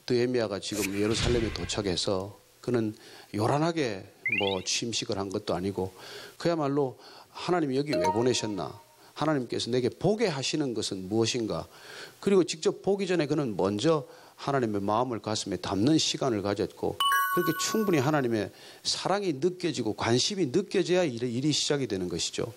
느헤미야가 지금 예루살렘에 도착해서 그는 요란하게 뭐 취임식을 한 것도 아니고 그야말로 하나님이 여기 왜 보내셨나? 하나님께서 내게 보게 하시는 것은 무엇인가? 그리고 직접 보기 전에 그는 먼저 하나님의 마음을 가슴에 담는 시간을 가졌고 그렇게 충분히 하나님의 사랑이 느껴지고 관심이 느껴져야 일이 시작이 되는 것이죠.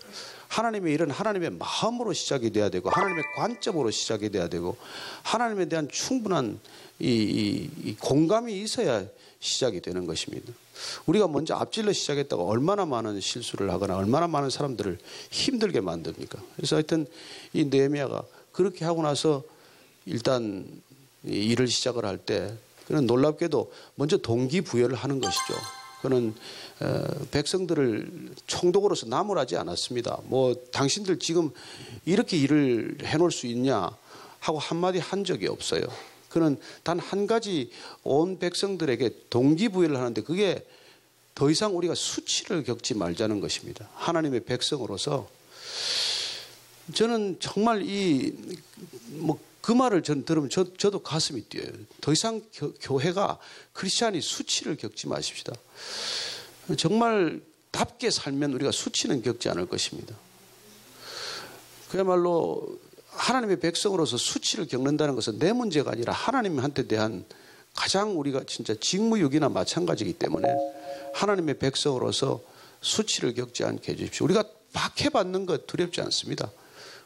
하나님의 일은 하나님의 마음으로 시작이 돼야 되고 하나님의 관점으로 시작이 돼야 되고 하나님에 대한 충분한 이 공감이 있어야 시작이 되는 것입니다. 우리가 먼저 앞질러 시작했다고 얼마나 많은 실수를 하거나 얼마나 많은 사람들을 힘들게 만듭니까? 그래서 하여튼 이 느헤미야가 그렇게 하고 나서 일단 일을 시작을 할 때 그는 놀랍게도 먼저 동기부여를 하는 것이죠. 그는 백성들을 총독으로서 나무라지 않았습니다. 뭐 당신들 지금 이렇게 일을 해놓을 수 있냐 하고 한마디 한 적이 없어요. 그는 단 한 가지 온 백성들에게 동기부여를 하는데 그게 더 이상 우리가 수치를 겪지 말자는 것입니다. 하나님의 백성으로서 저는 정말 그 말을 들으면 저도 가슴이 뛰어요. 더 이상 교회가 크리스찬이 수치를 겪지 마십시다. 정말 답게 살면 우리가 수치는 겪지 않을 것입니다. 그야말로 하나님의 백성으로서 수치를 겪는다는 것은 내 문제가 아니라 하나님한테 대한 가장 우리가 진짜 직무유기나 마찬가지이기 때문에 하나님의 백성으로서 수치를 겪지 않게 해주십시오. 우리가 박해받는 것 두렵지 않습니다.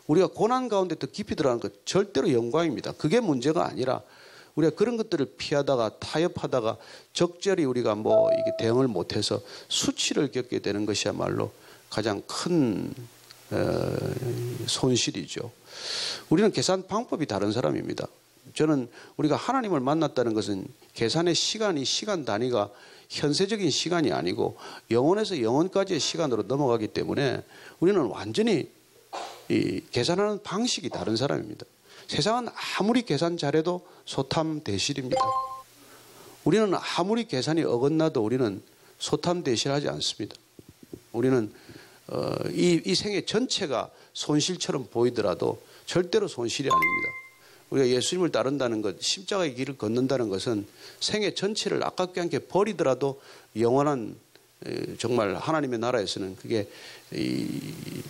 우리가 고난 가운데 더 깊이 들어가는 것 절대로 영광입니다. 그게 문제가 아니라 우리가 그런 것들을 피하다가 타협하다가 적절히 우리가 이게 대응을 못해서 수치를 겪게 되는 것이야말로 가장 큰 손실이죠. 우리는 계산 방법이 다른 사람입니다. 저는 우리가 하나님을 만났다는 것은 계산의 시간 단위가 현세적인 시간이 아니고 영원에서 영원까지의 시간으로 넘어가기 때문에 우리는 완전히 계산하는 방식이 다른 사람입니다. 세상은 아무리 계산 잘해도 소탐대실입니다. 우리는 아무리 계산이 어긋나도 우리는 소탐대실하지 않습니다. 우리는 이 생애 전체가 손실처럼 보이더라도 절대로 손실이 아닙니다. 우리가 예수님을 따른다는 것, 십자가의 길을 걷는다는 것은 생애 전체를 아깝게 않게 버리더라도 영원한 정말 하나님의 나라에서는 그게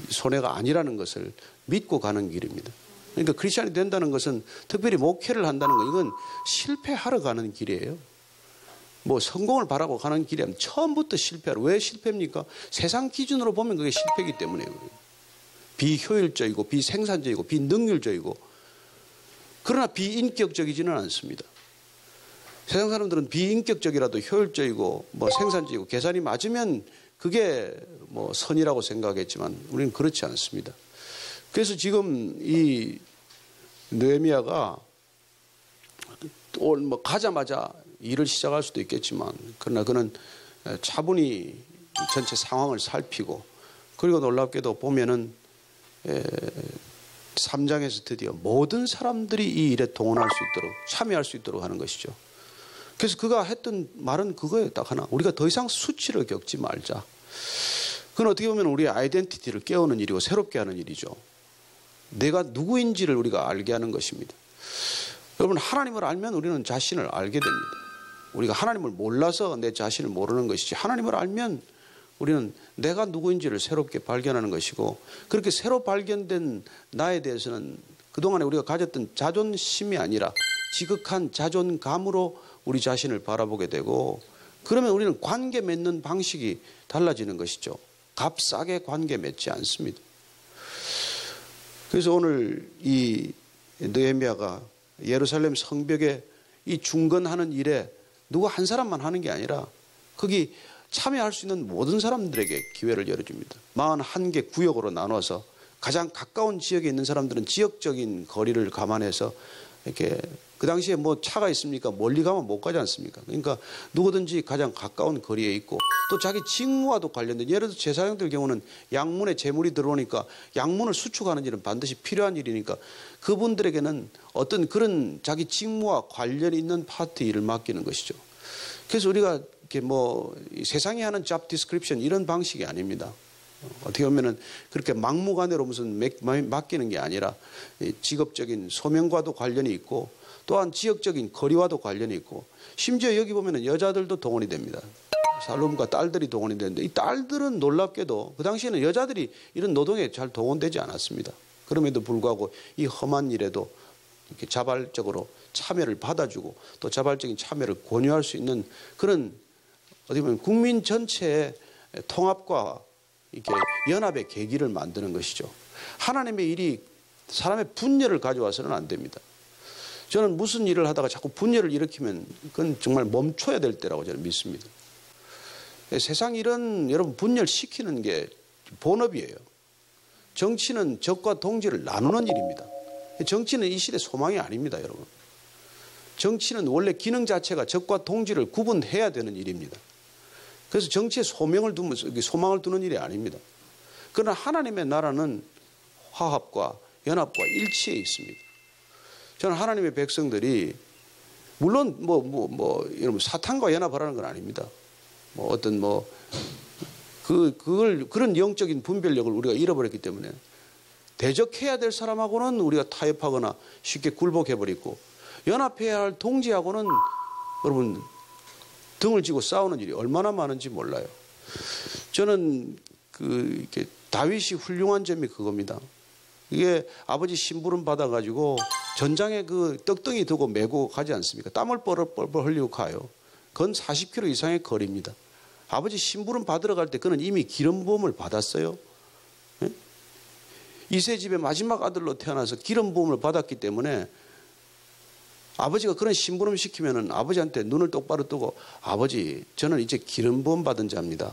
손해가 아니라는 것을 믿고 가는 길입니다. 그러니까 크리스찬이 된다는 것은 특별히 목회를 한다는 것, 이건 실패하러 가는 길이에요. 뭐 성공을 바라고 가는 길이 아니라 처음부터 실패하러. 왜 실패입니까? 세상 기준으로 보면 그게 실패이기 때문이에요. 비효율적이고 비생산적이고 비능률적이고 그러나 비인격적이지는 않습니다. 세상 사람들은 비인격적이라도 효율적이고 생산적이고 계산이 맞으면 그게 선이라고 생각했지만 우리는 그렇지 않습니다. 그래서 지금 이 느헤미야가 가자마자 일을 시작할 수도 있겠지만 그러나 그는 차분히 전체 상황을 살피고 그리고 놀랍게도 보면은 3장에서 드디어 모든 사람들이 이 일에 동원할 수 있도록 참여할 수 있도록 하는 것이죠. 그래서 그가 했던 말은 그거예요. 딱 하나. 우리가 더 이상 수치를 겪지 말자. 그건 어떻게 보면 우리의 아이덴티티를 깨우는 일이고 새롭게 하는 일이죠. 내가 누구인지를 우리가 알게 하는 것입니다. 여러분, 하나님을 알면 우리는 자신을 알게 됩니다. 우리가 하나님을 몰라서 내 자신을 모르는 것이지 하나님을 알면 우리는 내가 누구인지를 새롭게 발견하는 것이고 그렇게 새로 발견된 나에 대해서는 그동안에 우리가 가졌던 자존심이 아니라 지극한 자존감으로 우리 자신을 바라보게 되고 그러면 우리는 관계 맺는 방식이 달라지는 것이죠. 값싸게 관계 맺지 않습니다. 그래서 오늘 이 느헤미야가 예루살렘 성벽에 이 중건하는 일에 누구 한 사람만 하는 게 아니라 거기 참여할 수 있는 모든 사람들에게 기회를 열어줍니다. 41개 구역으로 나눠서 가장 가까운 지역에 있는 사람들은 지역적인 거리를 감안해서 이렇게 그 당시에 차가 있습니까? 멀리 가면 못 가지 않습니까? 그러니까 누구든지 가장 가까운 거리에 있고 또 자기 직무와도 관련된 예를 들어 제사장들 경우는 양문에 재물이 들어오니까 양문을 수축하는 일은 반드시 필요한 일이니까 그분들에게는 어떤 그런 자기 직무와 관련이 있는 파트 일을 맡기는 것이죠. 그래서 우리가 이렇게 세상이 하는 잡 디스크립션 이런 방식이 아닙니다. 어떻게 보면은 그렇게 막무가내로 무슨 맡기는 게 아니라 직업적인 소명과도 관련이 있고 또한 지역적인 거리와도 관련이 있고 심지어 여기 보면은 여자들도 동원이 됩니다. 살룸과 딸들이 동원이 되는데 이 딸들은 놀랍게도 그 당시에는 여자들이 이런 노동에 잘 동원되지 않았습니다. 그럼에도 불구하고 이 험한 일에도 이렇게 자발적으로 참여를 받아주고 또 자발적인 참여를 권유할 수 있는 그런 어떻게 보면 국민 전체의 통합과 이렇게 연합의 계기를 만드는 것이죠. 하나님의 일이 사람의 분열을 가져와서는 안 됩니다. 저는 무슨 일을 하다가 자꾸 분열을 일으키면 그건 정말 멈춰야 될 때라고 저는 믿습니다. 세상 일은 여러분 분열시키는 게 본업이에요. 정치는 적과 동지를 나누는 일입니다. 정치는 이 시대 소망이 아닙니다, 여러분. 정치는 원래 기능 자체가 적과 동지를 구분해야 되는 일입니다. 그래서 정치에 소망을 두는 일이 아닙니다. 그러나 하나님의 나라는 화합과 연합과 일치에 있습니다. 저는 하나님의 백성들이 물론 이런 사탄과 연합하라는 건 아닙니다. 그런 영적인 분별력을 우리가 잃어버렸기 때문에 대적해야 될 사람하고는 우리가 타협하거나 쉽게 굴복해버리고 연합해야 할 동지하고는 여러분 등을 지고 싸우는 일이 얼마나 많은지 몰라요. 저는 이렇게 다윗이 훌륭한 점이 그겁니다. 이게 아버지 심부름 받아가지고 전장에 그 떡덩이 두고 메고 가지 않습니까? 땀을 뻘뻘 흘리고 가요. 그건 40km 이상의 거리입니다. 아버지 심부름 받으러 갈 때 그는 이미 기름 부음을 받았어요. 네? 이세 집의 마지막 아들로 태어나서 기름 부음을 받았기 때문에 아버지가 그런 심부름 시키면은 아버지한테 눈을 똑바로 뜨고 아버지 저는 이제 기름 부음 받은 자입니다.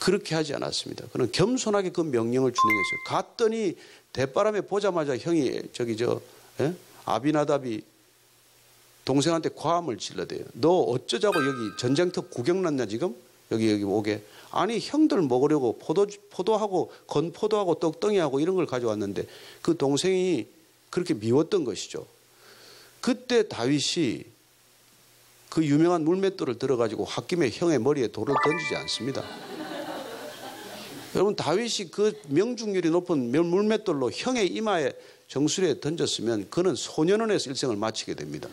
그렇게 하지 않았습니다. 그는 겸손하게 그 명령을 준행했어요. 갔더니 대바람에 보자마자 형이 아비나답이 동생한테 과함을 질러대요. 너 어쩌자고 여기 전쟁터 구경 났냐 지금? 여기 오게. 아니 형들 먹으려고 포도하고 건포도하고 떡덩이하고 이런 걸 가져왔는데 그 동생이 그렇게 미웠던 것이죠. 그때 다윗이 그 유명한 물맷돌을 들어가지고 홧김에 형의 머리에 돌을 던지지 않습니다. 여러분 다윗이 그 명중률이 높은 물맷돌로 형의 이마에 정수리에 던졌으면 그는 소년원에서 일생을 마치게 됩니다.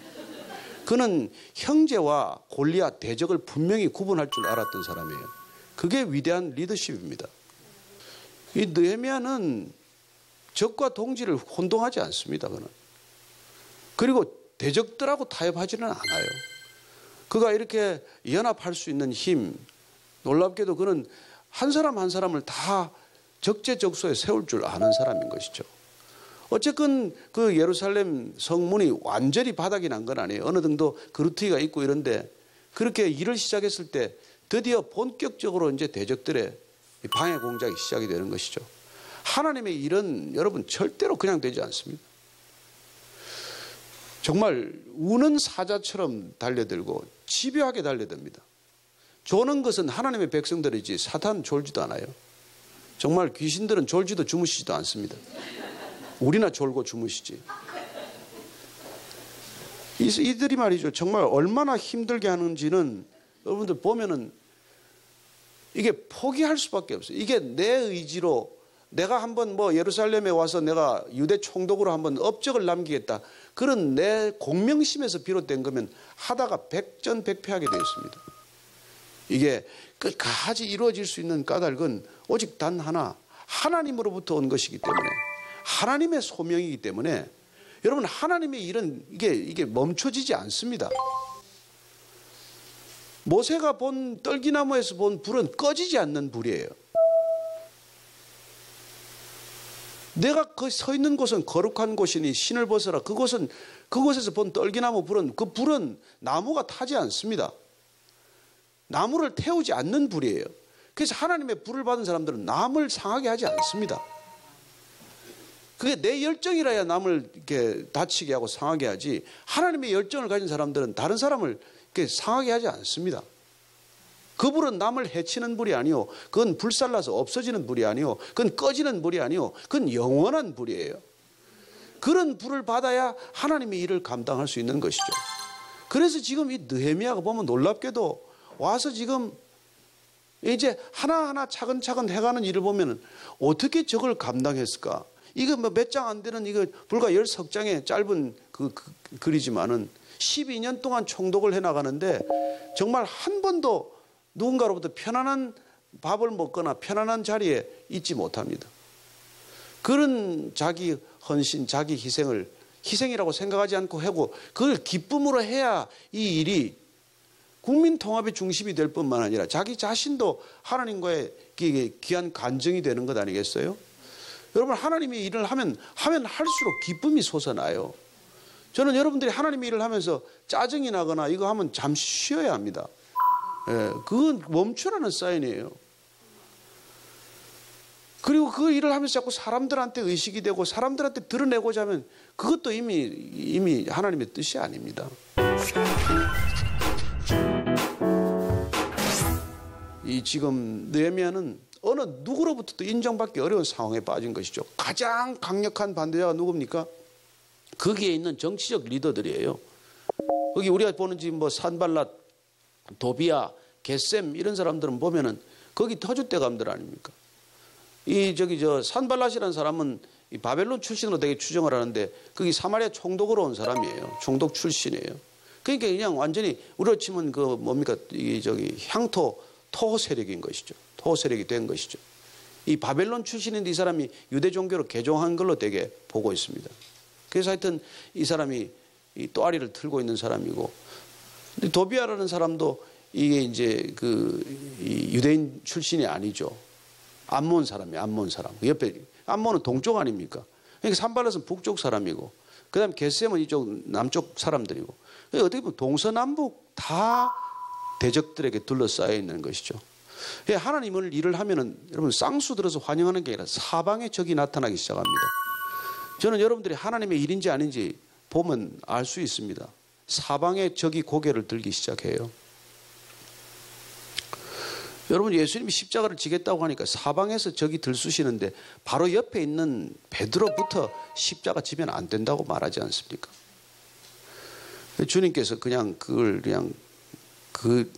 그는 형제와 골리앗 대적을 분명히 구분할 줄 알았던 사람이에요. 그게 위대한 리더십입니다. 이 느헤미야는 적과 동지를 혼동하지 않습니다. 그는. 그리고 대적들하고 타협하지는 않아요. 그가 이렇게 연합할 수 있는 힘, 놀랍게도 그는 한 사람 한 사람을 다 적재적소에 세울 줄 아는 사람인 것이죠. 어쨌건 그 예루살렘 성문이 완전히 바닥이 난 건 아니에요. 어느 정도 그루트기가 있고 이런데 그렇게 일을 시작했을 때 드디어 본격적으로 이제 대적들의 방해 공작이 시작이 되는 것이죠. 하나님의 일은 여러분 절대로 그냥 되지 않습니다. 정말 우는 사자처럼 달려들고 집요하게 달려듭니다. 조는 것은 하나님의 백성들이지 사탄 졸지도 않아요. 정말 귀신들은 졸지도 주무시지도 않습니다. 우리나 졸고 주무시지. 이들이 말이죠. 정말 얼마나 힘들게 하는지는 여러분들 보면은 이게 포기할 수밖에 없어요. 이게 내 의지로 내가 한번 예루살렘에 와서 내가 유대 총독으로 한번 업적을 남기겠다. 그런 내 공명심에서 비롯된 거면 하다가 백전백패하게 되었습니다. 이게 끝까지 이루어질 수 있는 까닭은 오직 단 하나, 하나님으로부터 온 것이기 때문에 하나님의 소명이기 때문에 여러분 하나님의 일은 이게 멈춰지지 않습니다. 모세가 본 떨기나무에서 본 불은 꺼지지 않는 불이에요. 내가 서 있는 곳은 거룩한 곳이니 신을 벗어라. 그곳에서 본 떨기나무 불은 그 불은 나무가 타지 않습니다. 나무를 태우지 않는 불이에요. 그래서 하나님의 불을 받은 사람들은 남을 상하게 하지 않습니다. 그게 내 열정이라야 남을 이렇게 다치게 하고 상하게 하지 하나님의 열정을 가진 사람들은 다른 사람을 이렇게 상하게 하지 않습니다. 그 불은 남을 해치는 불이 아니요. 그건 불살라서 없어지는 불이 아니요. 그건 꺼지는 불이 아니요. 그건 영원한 불이에요. 그런 불을 받아야 하나님의 일을 감당할 수 있는 것이죠. 그래서 지금 이 느헤미야가 보면 놀랍게도 와서 지금 이제 하나하나 차근차근 해가는 일을 보면 어떻게 저걸 감당했을까? 이거 몇 장 안 되는 이거 불과 10석 장의 짧은 그리지만은 12년 동안 총독을 해나가는데 정말 한 번도 누군가로부터 편안한 밥을 먹거나 편안한 자리에 있지 못합니다. 그런 자기 헌신, 자기 희생을 희생이라고 생각하지 않고 하고 그걸 기쁨으로 해야 이 일이 국민 통합의 중심이 될 뿐만 아니라 자기 자신도 하나님과의 귀한 간증이 되는 것 아니겠어요? 여러분, 하나님의 일을 하면 할수록 기쁨이 솟아나요. 저는 여러분들이 하나님의 일을 하면서 짜증이 나거나 이거 하면 잠시 쉬어야 합니다. 예, 그건 멈추라는 사인이에요. 그리고 그 일을 하면서 자꾸 사람들한테 의식이 되고 사람들한테 드러내고자 하면 그것도 이미 하나님의 뜻이 아닙니다. 이 지금 느헤미야는 어느 누구로부터도 인정받기 어려운 상황에 빠진 것이죠. 가장 강력한 반대자가 누굽니까? 거기에 있는 정치적 리더들이에요. 거기 우리가 보는 지금 뭐 산발랏, 도비야, 게셈 이런 사람들은 보면은 거기 터줏대감들 아닙니까? 산발랏이라는 사람은 이 바벨론 출신으로 되게 추정을 하는데 거기 사마리아 총독으로 온 사람이에요. 총독 출신이에요. 그러니까 그냥 완전히 우리로 치면 그 뭡니까? 향토 토호 세력인 것이죠. 토호 세력이 된 것이죠. 이 바벨론 출신인데 이 사람이 유대 종교로 개종한 걸로 되게 보고 있습니다. 그래서 하여튼 이 사람이 이 또아리를 틀고 있는 사람이고, 근데 도비아라는 사람도 이게 이제 이 유대인 출신이 아니죠. 암몬 사람이에요. 암몬 사람. 옆에 암몬은 동쪽 아닙니까? 그러니까 산발랏은 북쪽 사람이고, 그다음 게셈은 이쪽 남쪽 사람들이고, 그러니까 어떻게 보면 동서남북 다 대적들에게 둘러싸여 있는 것이죠. 하나님을 일을 하면은 여러분 쌍수 들어서 환영하는 게 아니라 사방에 적이 나타나기 시작합니다. 저는 여러분들이 하나님의 일인지 아닌지 보면 알 수 있습니다. 사방에 적이 고개를 들기 시작해요. 여러분, 예수님이 십자가를 지겠다고 하니까 사방에서 적이 들쑤시는데 바로 옆에 있는 베드로부터 십자가 지면 안 된다고 말하지 않습니까? 주님께서 그냥 그걸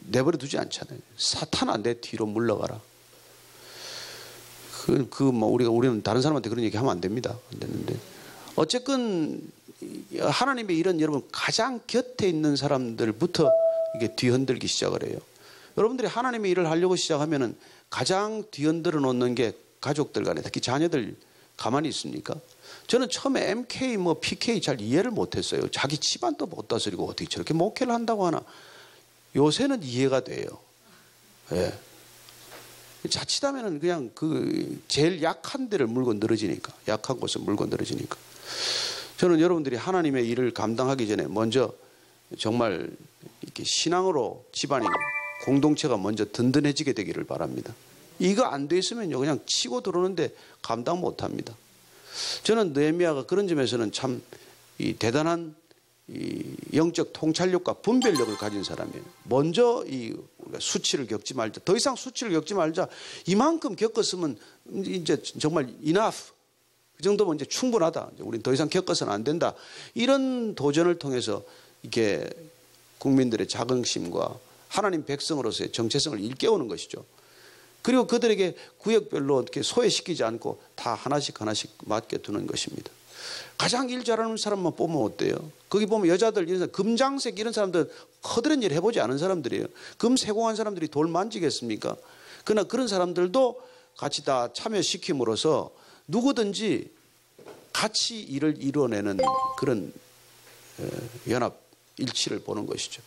내버려 두지 않잖아요. 사탄아, 내 뒤로 물러가라. 우리는 다른 사람한테 그런 얘기 하면 안 됩니다. 안 되는데. 어쨌건 하나님의 일은 여러분 가장 곁에 있는 사람들부터 이게 뒤흔들기 시작을 해요. 여러분들이 하나님의 일을 하려고 시작하면은 가장 뒤흔들어 놓는 게 가족들 간에, 특히 자녀들 가만히 있습니까? 저는 처음에 MK PK 잘 이해를 못했어요. 자기 집안도 못 다스리고 어떻게 저렇게 목회를 한다고 하나. 요새는 이해가 돼요. 예. 자칫하면은 그냥 제일 약한 데를 물고 늘어지니까, 약한 곳을 물고 늘어지니까. 저는 여러분들이 하나님의 일을 감당하기 전에 먼저 정말 이렇게 신앙으로 집안이, 공동체가 먼저 든든해지게 되기를 바랍니다. 이거 안 돼 있으면요, 그냥 치고 들어오는데 감당 못 합니다. 저는 느헤미야가 그런 점에서는 참 대단한 영적 통찰력과 분별력을 가진 사람이에요. 먼저 수치를 겪지 말자. 더 이상 수치를 겪지 말자. 이만큼 겪었으면 이제 정말 enough. 그 정도면 이제 충분하다. 우리는 더 이상 겪어서는 안 된다. 이런 도전을 통해서 이게 국민들의 자긍심과 하나님 백성으로서의 정체성을 일깨우는 것이죠. 그리고 그들에게 구역별로 이렇게 소외시키지 않고 다 하나씩 맡겨두는 것입니다. 가장 일 잘하는 사람만 보면 어때요? 거기 보면 여자들, 이런 사람, 금장색 이런 사람들 커다란 일 해보지 않은 사람들이에요. 금 세공한 사람들이 돌 만지겠습니까? 그러나 그런 사람들도 같이 다 참여시킴으로써 누구든지 같이 일을 이뤄내는 그런 연합 일치를 보는 것이죠.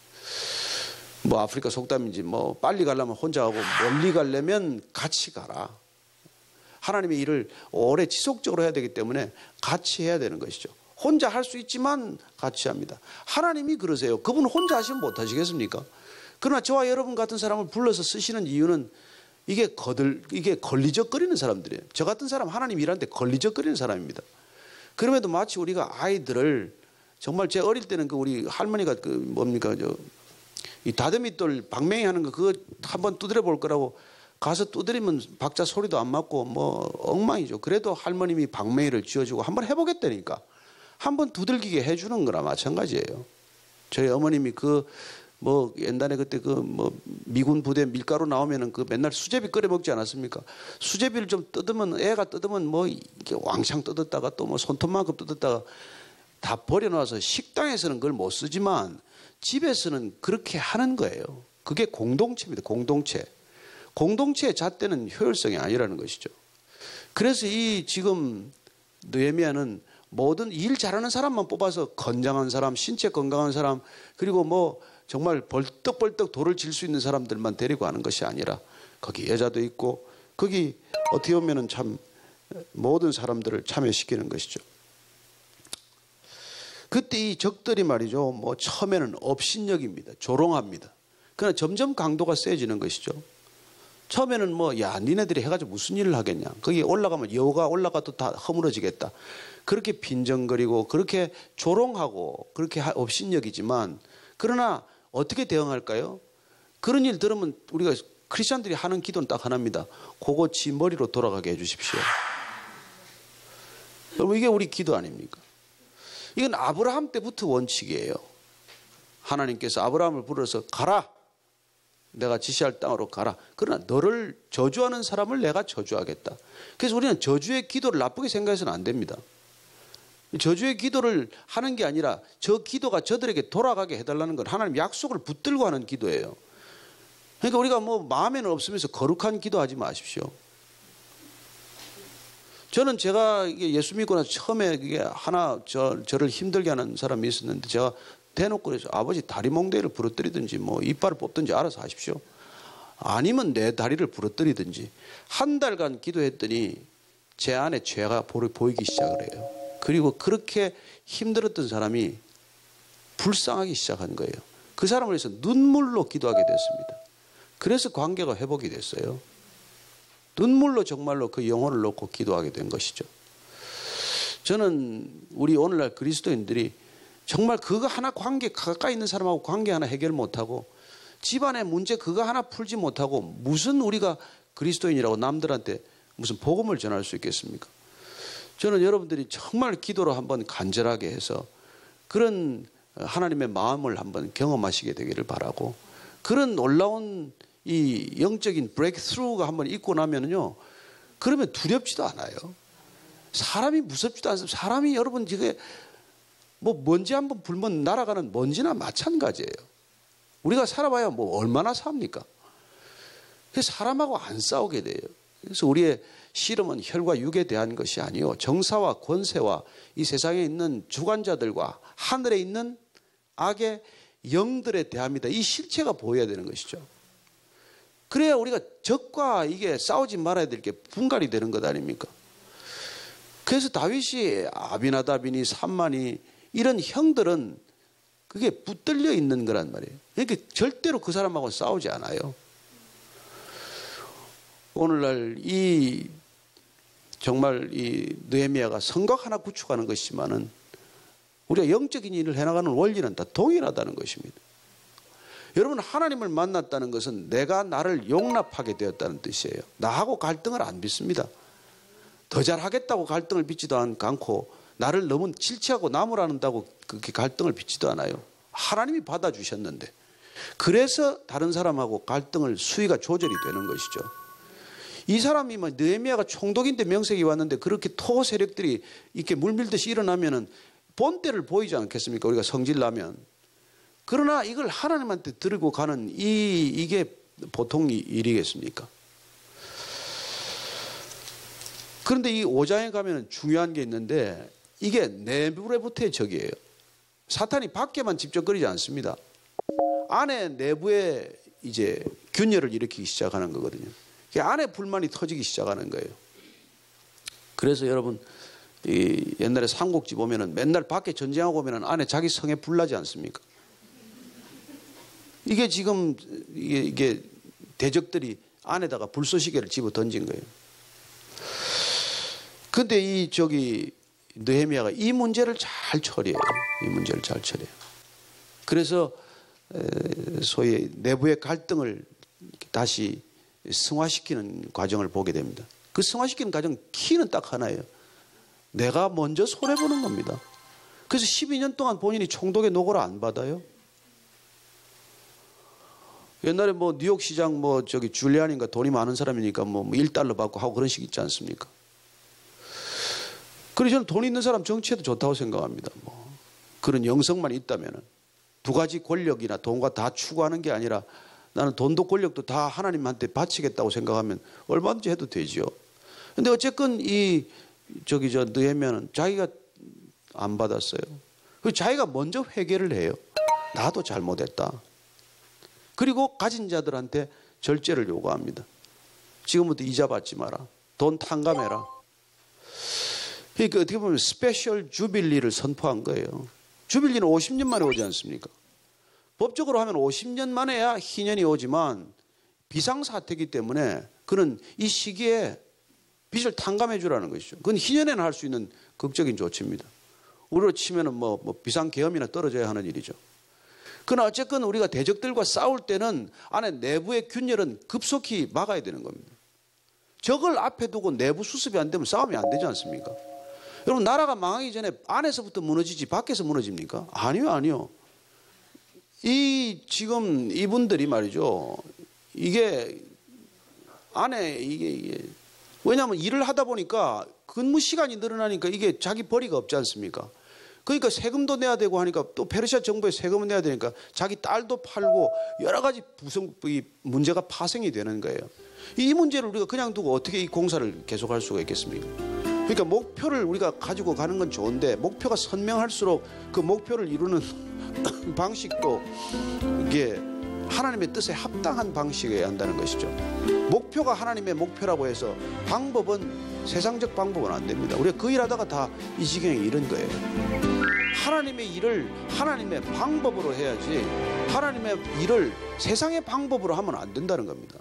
아프리카 속담인지 빨리 가려면 혼자 가고 멀리 가려면 같이 가라. 하나님의 일을 오래 지속적으로 해야 되기 때문에 같이 해야 되는 것이죠. 혼자 할 수 있지만 같이 합니다. 하나님이 그러세요. 그분 혼자 하시면 못 하시겠습니까? 그러나 저와 여러분 같은 사람을 불러서 쓰시는 이유는 이게 걸리적거리는 사람들이에요. 저 같은 사람 하나님 일할 때 걸리적거리는 사람입니다. 그럼에도 마치 우리가 아이들을 정말 제 어릴 때는 우리 할머니가 이 다듬이돌 방맹이 하는 거 그거 한번 두드려 볼 거라고 가서 두드리면 박자 소리도 안 맞고 엉망이죠. 그래도 할머님이 방맹이를 쥐어주고 한번 해보겠다니까 한번 두들기게 해주는 거나 마찬가지예요. 저희 어머님이 옛날에 그때 미군 부대 밀가루 나오면은 맨날 수제비 끓여 먹지 않았습니까? 수제비를 좀 애가 뜯으면 이렇게 왕창 뜯었다가 또 손톱만큼 뜯었다가 다 버려놔서 식당에서는 그걸 못 쓰지만 집에서는 그렇게 하는 거예요. 그게 공동체입니다. 공동체. 공동체의 잣대는 효율성이 아니라는 것이죠. 그래서 이 지금 느헤미야는 모든 일 잘하는 사람만 뽑아서 건장한 사람, 신체 건강한 사람, 그리고 뭐 정말 벌떡벌떡 돌을 질 수 있는 사람들만 데리고 하는 것이 아니라 거기 여자도 있고 거기 어떻게 보면은 참 모든 사람들을 참여시키는 것이죠. 그때 이 적들이 말이죠. 뭐 처음에는 업신여깁니다. 조롱합니다. 그러나 점점 강도가 세지는 것이죠. 처음에는 뭐 야 니네들이 해가지고 무슨 일을 하겠냐. 거기 올라가면 여우가 올라가도 다 허물어지겠다. 그렇게 빈정거리고 그렇게 조롱하고 그렇게 업신여기지만 그러나 어떻게 대응할까요? 그런 일 들으면 우리가 크리스찬들이 하는 기도는 딱 하나입니다. 그거 지 머리로 돌아가게 해주십시오. 여러분 이게 우리 기도 아닙니까? 이건 아브라함 때부터 원칙이에요. 하나님께서 아브라함을 불러서 가라. 내가 지시할 땅으로 가라. 그러나 너를 저주하는 사람을 내가 저주하겠다. 그래서 우리는 저주의 기도를 나쁘게 생각해서는 안 됩니다. 저주의 기도를 하는 게 아니라 저 기도가 저들에게 돌아가게 해달라는 건 하나님 약속을 붙들고 하는 기도예요. 그러니까 우리가 뭐 마음에는 없으면서 거룩한 기도하지 마십시오. 저는 제가 예수 믿고 나서 처음에 이게 하나 저를 힘들게 하는 사람이 있었는데 제가 대놓고 그래서 아버지 다리 몽둥이를 부러뜨리든지 뭐 이빨을 뽑든지 알아서 하십시오. 아니면 내 다리를 부러뜨리든지. 한 달간 기도했더니 제 안에 죄가 보이기 시작을 해요. 그리고 그렇게 힘들었던 사람이 불쌍하기 시작한 거예요. 그 사람을 위해서 눈물로 기도하게 됐습니다. 그래서 관계가 회복이 됐어요. 눈물로 정말로 그 영혼을 놓고 기도하게 된 것이죠. 저는 우리 오늘날 그리스도인들이 정말 그거 하나 가까이 있는 사람하고 관계 하나 해결 못하고 집안의 문제 그거 하나 풀지 못하고 무슨 우리가 그리스도인이라고 남들한테 무슨 복음을 전할 수 있겠습니까? 저는 여러분들이 정말 기도로 한번 간절하게 해서 그런 하나님의 마음을 한번 경험하시게 되기를 바라고 그런 놀라운 이 영적인 브레이크스루가 한번 있고 나면요 그러면 두렵지도 않아요. 사람이 무섭지도 않습니다. 사람이 여러분 이게 뭐 먼지 한번 불면 날아가는 먼지나 마찬가지예요. 우리가 살아봐야 뭐 얼마나 삽니까? 그래서 사람하고 안 싸우게 돼요. 그래서 우리의 씨름은 혈과 육에 대한 것이 아니요 정사와 권세와 이 세상에 있는 주관자들과 하늘에 있는 악의 영들에 대합니다. 이 실체가 보여야 되는 것이죠. 그래야 우리가 적과 이게 싸우지 말아야 될 게 분갈이 되는 것 아닙니까? 그래서 다윗이 아비나답이니 삼만이 이런 형들은 그게 붙들려 있는 거란 말이에요. 그러니까 절대로 그 사람하고 싸우지 않아요. 오늘날 이 정말 이 느헤미야가 성곽 하나 구축하는 것이지만은 우리가 영적인 일을 해나가는 원리는 다 동일하다는 것입니다. 여러분 하나님을 만났다는 것은 내가 나를 용납하게 되었다는 뜻이에요. 나하고 갈등을 안 빚습니다. 더 잘하겠다고 갈등을 빚지도 않고 나를 너무 질치하고 나무라는다고 그렇게 갈등을 빚지도 않아요. 하나님이 받아주셨는데 그래서 다른 사람하고 갈등을 수위가 조절이 되는 것이죠. 이 사람이 뭐 느헤미야가 총독인데 명색이 왔는데 그렇게 토 세력들이 이렇게 물밀듯이 일어나면은 본때를 보이지 않겠습니까? 우리가 성질나면. 그러나 이걸 하나님한테 들고 가는 이게 보통 일이겠습니까? 그런데 이 5장에 가면 중요한 게 있는데 이게 내부로부터의 적이에요. 사탄이 밖에만 집적거리지 않습니다. 안에 내부에 이제 균열을 일으키기 시작하는 거거든요. 안에 불만이 터지기 시작하는 거예요. 그래서 여러분 이 옛날에 삼국지 보면은 맨날 밖에 전쟁하고 오면은 안에 자기 성에 불나지 않습니까? 이게 지금 이게 대적들이 안에다가 불쏘시개를 집어 던진 거예요. 근데 이 느헤미야가 이 문제를 잘 처리해요. 이 문제를 잘 처리해요. 그래서 소위 내부의 갈등을 다시 승화시키는 과정을 보게 됩니다. 그 승화시키는 과정 키는 딱 하나예요. 내가 먼저 손해보는 겁니다. 그래서 12년 동안 본인이 총독의 노고를 안 받아요. 옛날에 뭐 뉴욕 시장 줄리안인가 돈이 많은 사람이니까 뭐 $1 받고 하고 그런 식 있지 않습니까? 그래서 저는 돈 있는 사람 정치해도 좋다고 생각합니다. 그런 영성만 있다면 두 가지 권력이나 돈과 다 추구하는 게 아니라 나는 돈도 권력도 다 하나님한테 바치겠다고 생각하면 얼마든지 해도 되지요. 근데 어쨌건 느헤미야는 자기가 안 받았어요. 그리고 자기가 먼저 회개를 해요. 나도 잘못했다. 그리고 가진 자들한테 절제를 요구합니다. 지금부터 이자 받지 마라. 돈 탕감해라. 그러니까 어떻게 보면 스페셜 주빌리를 선포한 거예요. 주빌리는 50년 만에 오지 않습니까? 법적으로 하면 50년 만에야 희년이 오지만 비상사태이기 때문에 그는 이 시기에 빚을 탕감해 주라는 것이죠. 그건 희년에는 할 수 있는 극적인 조치입니다. 우리로 치면은 비상계엄이나 떨어져야 하는 일이죠. 그러나 어쨌건 우리가 대적들과 싸울 때는 안에 내부의 균열은 급속히 막아야 되는 겁니다. 적을 앞에 두고 내부 수습이 안 되면 싸움이 안 되지 않습니까? 여러분, 나라가 망하기 전에 안에서부터 무너지지 밖에서 무너집니까? 아니요. 지금 이분들이 말이죠. 이게 왜냐하면 일을 하다 보니까 근무 시간이 늘어나니까 이게 자기 벌이가 없지 않습니까? 그러니까 세금도 내야 되고 하니까 또 페르시아 정부에 세금을 내야 되니까 자기 딸도 팔고 여러 가지 문제가 파생이 되는 거예요. 이 문제를 우리가 그냥 두고 어떻게 이 공사를 계속할 수가 있겠습니까? 그러니까 목표를 우리가 가지고 가는 건 좋은데 목표가 선명할수록 그 목표를 이루는 방식도 이게 하나님의 뜻에 합당한 방식이어야 한다는 것이죠. 목표가 하나님의 목표라고 해서 방법은 세상적 방법은 안 됩니다. 우리가 그 일하다가 다 이 지경에 이른 거예요. 하나님의 일을 하나님의 방법으로 해야지 하나님의 일을 세상의 방법으로 하면 안 된다는 겁니다.